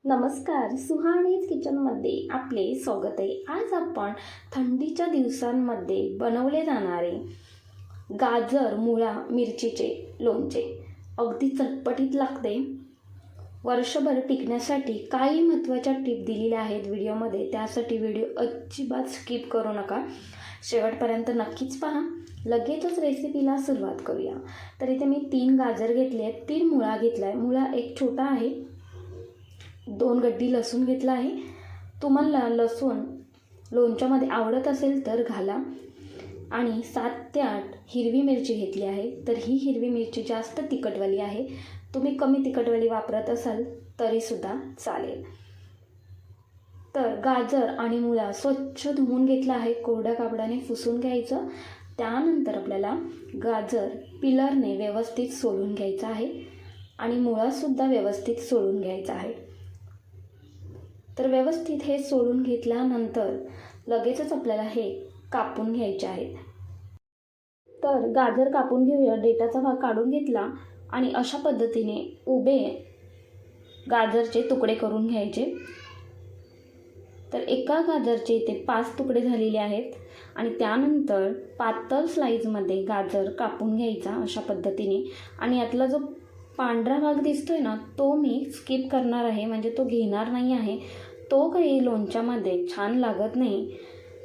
नमस्कार, सुहानीज किचनमध्ये आपले स्वागत आहे. आज आपण थंडीच्या दिवसांमध्ये बनवले जाणारे गाजर, मुळा, मिरचीचे लोणचे अगदी चटपटीत लागते. वर्षभर टिकण्यासाठी काही महत्त्वाच्या टिप दिलेल्या आहेत व्हिडिओमध्ये. त्यासाठी व्हिडिओ अजिबात स्किप करू नका, शेवटपर्यंत नक्कीच पहा. लगेचच रेसिपीला सुरुवात करूया. तर इथे मी 3 गाजर घेतले आहेत, 3 मुळा घेतला आहे. मुळा एक छोटा आहे, 2 गड्डी लसूण घेतला आहे. तुम्हाला लसूण लोणच्यामध्ये आवडत असेल तर घाला. आणि 7 ते 8 हिरवी मिरची घेतली आहे. तर ही हिरवी मिरची जास्त तिखटवाली आहे. तुम्ही कमी तिखटवाली वापरत असाल तरीसुद्धा चालेल. तर गाजर आणि मुळा स्वच्छ धुवून घेतला आहे. कोरड्या कापडाने पुसून घ्यायचं. त्यानंतर आपल्याला गाजर पिलरने व्यवस्थित सोलून घ्यायचं आहे आणि मुळासुद्धा व्यवस्थित सोलून घ्यायचा आहे. तर व्यवस्थित हे सोलून घेतल्यानंतर लगेचच आपल्याला हे कापून घ्यायचे आहेत. तर गाजर कापून घेऊया. डेटाचा भाग काढून घेतला आणि अशा पद्धतीने उभे गाजरचे तुकडे करून घ्यायचे. तर एका गाजरचे इथे 5 तुकडे झालेले आहेत आणि त्यानंतर पातळ स्लाईजमध्ये गाजर कापून घ्यायचा अशा पद्धतीने. आणि यातला जो पांढरा भाग दिसतोय ना, तो मी स्किप करणार आहे, म्हणजे तो घेणार नाही आहे. तो काही लोणच्यामध्ये छान लागत नाही,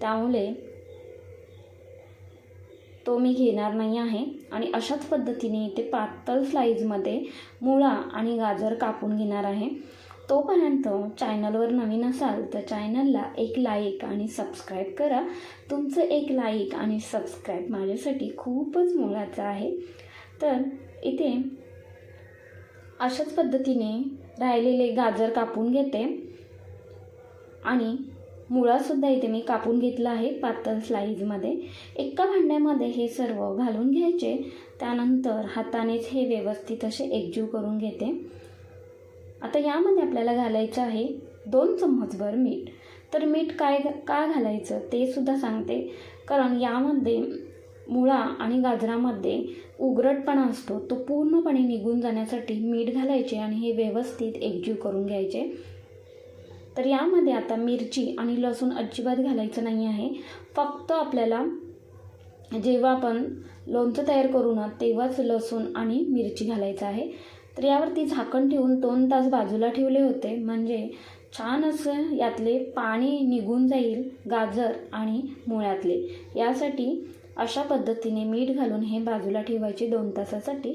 त्यामुळे तो मी घेणार नाही आहे. आणि अशाच पद्धतीने ते पातळ स्लाईजमध्ये मुळा आणि गाजर कापून घेणार आहे. तोपर्यंत चॅनलवर नवीन असाल तर चॅनलला एक लाईक आणि सबस्क्राईब करा. तुमचं एक लाईक आणि सबस्क्राईब माझ्यासाठी खूपच मोलाचं आहे. तर इथे अशाच पद्धतीने राहिलेले गाजर कापून घेते आणि मुळासुद्धा इथे मी कापून घेतला आहे पातळ स्लाईजमध्ये. एका भांड्यामध्ये हे सर्व घालून घ्यायचे. त्यानंतर हातानेच हे व्यवस्थित असे एकजीव करून घेते. आता यामध्ये आपल्याला घालायचं आहे 2 चम्मचभर मीठ. तर मीठ का घालायचं ते सुद्धा सांगते, कारण यामध्ये मुळा आणि गाजरामध्ये उघरटपणा असतो, तो पूर्णपणे निघून जाण्यासाठी मीठ घालायचे आणि हे व्यवस्थित एकजीव करून घ्यायचे. तर यामध्ये आता मिरची आणि लसूण अजिबात घालायचं नाही आहे. फक्त आपल्याला जेव्हा आपण लोणचं तयार करू ना, तेव्हाच लसूण आणि मिरची घालायचं आहे. तर यावरती झाकण ठेवून 2 तास बाजूला ठेवले होते, म्हणजे छान असं यातले पाणी निघून जाईल गाजर आणि मुळ्यातले. यासाठी अशा पद्धतीने मीठ घालून हे बाजूला ठेवायचे 2 तासासाठी.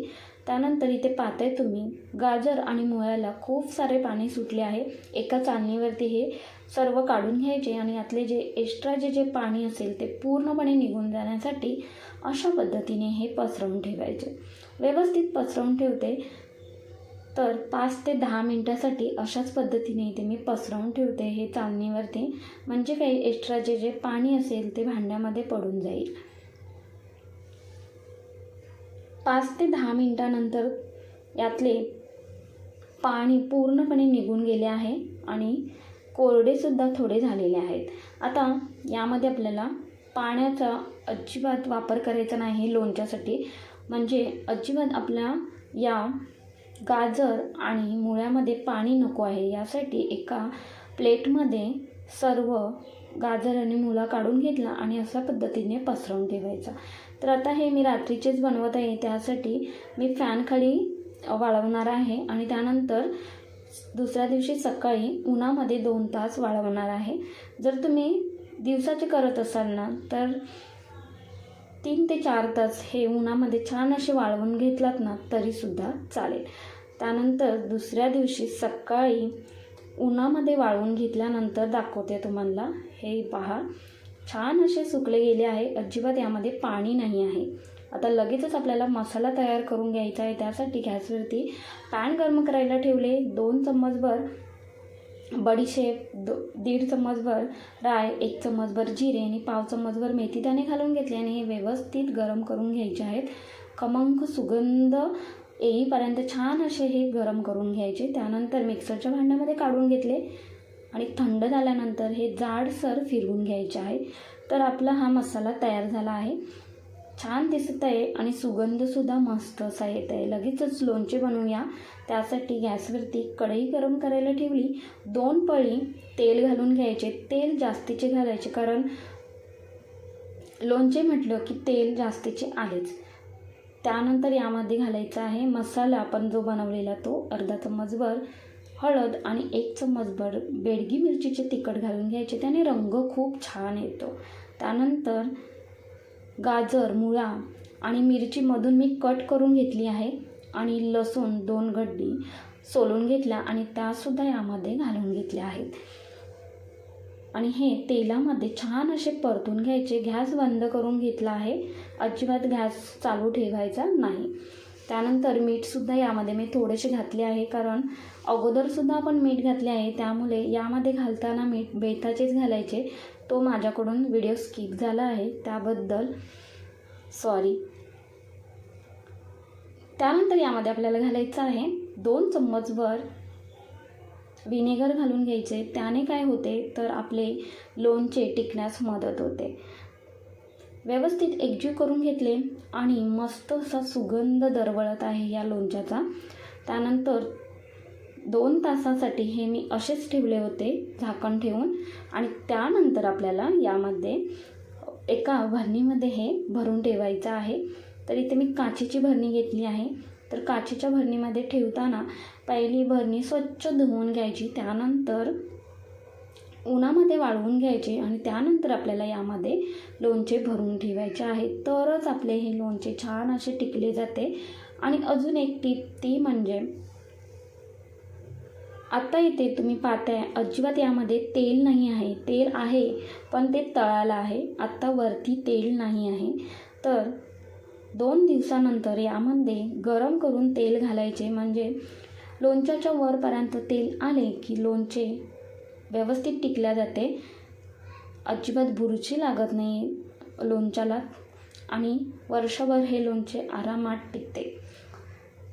त्यानंतर इथे पाहताय तुम्ही, गाजर आणि मुळ्याला खूप सारे पाणी सुटले आहे. एका चाळणीवरती हे सर्व काढून घ्यायचे आणि यातले जे एक्स्ट्राचे जे पाणी असेल ते पूर्णपणे निघून जाण्यासाठी अशा पद्धतीने हे पसरवून ठेवायचे. व्यवस्थित पसरवून ठेवते. तर 5 ते 10 मिनटासाठी अशाच पद्धतीने इथे मी पसरवून ठेवते हे चाळणीवरती, म्हणजे काही एक्स्ट्राचे जे पाणी असेल ते भांड्यामध्ये पडून जाईल. 5 ते 10 मिनटानंतर यातले पाणी पूर्णपणे निघून गेले आहे आणि कोरडेसुद्धा थोडे झालेले आहेत. आता यामध्ये आपल्याला पाण्याचा अजिबात वापर करायचा नाही लोणच्यासाठी, म्हणजे अजिबात आपल्या या गाजर आणि मुळ्यामध्ये पाणी नको आहे. यासाठी एका प्लेटमध्ये सर्व गाजर आणि मुळा काढून घेतला आणि अशा पद्धतीने पसरवून ठेवायचा. तर आता हे मी रात्रीचेच बनवत आहे, त्यासाठी मी फॅनखाली वाळवणार आहे आणि त्यानंतर दुसऱ्या दिवशी सकाळी उन्हामध्ये 2 तास वाळवणार आहे. जर तुम्ही दिवसाचे करत असाल ना, तर 3 ते 4 तास हे उन्हामध्ये छान असे वाळवून घेतलात ना तरीसुद्धा चालेल. त्यानंतर दुसऱ्या दिवशी सकाळी उन्हामध्ये वाळवून घेतल्यानंतर दाखवते तुम्हाला. हे पहा, छान असे सुकले गेले आहे, अजिबात यामध्ये पाणी नाही आहे. आता लगेचच आपल्याला मसाला तयार करून घ्यायचा आहे. त्यासाठी गॅसवरती पॅन गरम करायला ठेवले. 2 चम्मचभर बडीशेप, 1.5 चम्मचभर राय, 1 चम्मचभर जिरे आणि 1/2 चम्मचभर मेथीदाणे घालून घेतले आणि हे व्यवस्थित गरम करून घ्यायचे आहेत. खमंग सुगंध येईपर्यंत छान असे हे गरम करून घ्यायचे. त्यानंतर मिक्सरच्या भांड्यामध्ये काढून घेतले आणि थंड झाल्यानंतर हे जाडसर फिरवून घ्यायचे आहे. तर आपला हा मसाला तयार झाला आहे. छान दिसत आहे आणि सुगंधसुद्धा मस्त असा येत आहे. लगेचच लोणचे बनवूया. त्यासाठी गॅसवरती कढई गरम करायला ठेवली. 2 पळी तेल घालून घ्यायचे. तेल जास्तीचे घालायचे, कारण लोणचे म्हटलं की तेल जास्तीचे आलेच. त्यानंतर यामध्ये घालायचा आहे मसाला आपण जो बनवलेला, तो अर्धा चम्मचभर हळद आणि 1 चम्मचभर बेडगी मिरचीचे तिखट घालून घ्यायचे. त्याने रंग खूप छान येतो. त्यानंतर गाजर, मुळा आणि मिरची मधून मी कट करून घेतली आहे आणि लसूण 2 गड्डी सोलून घेतल्या आणि त्यासुद्धा यामध्ये घालून घेतल्या आहेत. आणि हे तेलामध्ये छान असे परतून घ्यायचे. गॅस बंद करून घेतला आहे, अजिबात गॅस चालू ठेवायचा नाही. त्यानंतर मीठसुद्धा यामध्ये मी थोडेसे घातले आहे, कारण अगोदरसुद्धा आपण मीठ घातले आहे, त्यामुळे यामध्ये घालताना मीठ बेताचेच घालायचे. तो माझ्याकडून व्हिडिओ स्किप झाला आहे, त्याबद्दल सॉरी. त्यानंतर यामध्ये आपल्याला घालायचं आहे 2 चम्मचभर विनेगर घालून घ्यायचे. त्याने काय होते तर आपले लोणचे टिकण्यास मदत होते. व्यवस्थित एकजीव करून घेतले आणि मस्त असा सुगंध दरवळत आहे या लोणच्याचा. त्यानंतर 2 तासासाठी हे मी असेच ठेवले होते झाकण ठेवून. आणि त्यानंतर आपल्याला यामध्ये एका भरणीमध्ये हे भरून ठेवायचं आहे. तर इथे मी काचेची भरणी घेतली आहे. तर काचेच्या भरणीमध्ये ठेवताना पहिली भरणी स्वच्छ धुवून घ्यायची, त्यानंतर उन्हामध्ये वाळवून घ्यायचे आणि त्यानंतर आपल्याला यामध्ये लोणचे भरून ठेवायचे आहे. तरच आपले हे लोणचे छान असे टिकले जाते. आणि अजून एक टीप ती म्हणजे आता इथे तुम्ही पाहताय अजिबात यामध्ये तेल नाही आहे. तेल आहे पण ते तळाला आहे, आत्ता वरती तेल नाही आहे. तर 2 दिवसानंतर यामध्ये गरम करून तेल घालायचे, म्हणजे लोणच्याच्या वरपर्यंत तेल आले की लोणचे व्यवस्थित टिकल्या जाते. अजिबात बुरशी लागत नाही लोणच्याला आणि वर्षभर हे लोणचे आरामात टिकते.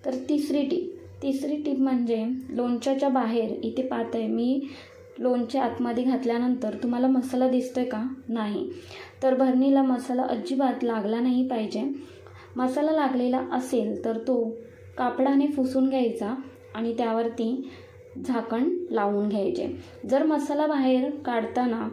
तर तिसरी टीप म्हणजे लोणच्याच्या बाहेर इथे पाहताय मी लोणचे आतमध्ये घातल्यानंतर तुम्हाला मसाला दिसतोय का? नाही. तर भरणीला मसाला अजिबात लागला नाही पाहिजे. मसाला लागलेला असेल तर तो कापडाने पुसून घ्यायचा आणि त्यावरती झाकण लावून घ्यायचे. जर मसाला बाहेर काढताना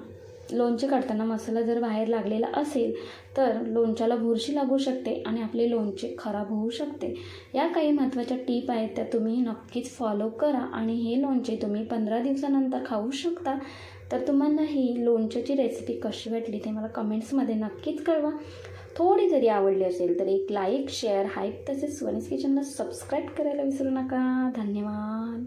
लोणचे काढताना मसाला जर बाहेर लागलेला असेल तर लोणच्याला बुरशी लागू शकते आणि आपले लोणचे खराब होऊ शकते. या काही महत्त्वाच्या टीप आहेत, त्या तुम्ही नक्कीच फॉलो करा आणि हे लोणचे तुम्ही 15 दिवसानंतर खाऊ शकता. तर तुम्हाला ही लोणच्याची रेसिपी कशी वाटली ते मला कमेंट्समध्ये नक्कीच कळवा. थोडी जरी आवडली असेल तर एक लाईक, शेअर, हाईप तसेच स्वनिस किचनला सबस्क्राईब करायला विसरू नका. धन्यवाद.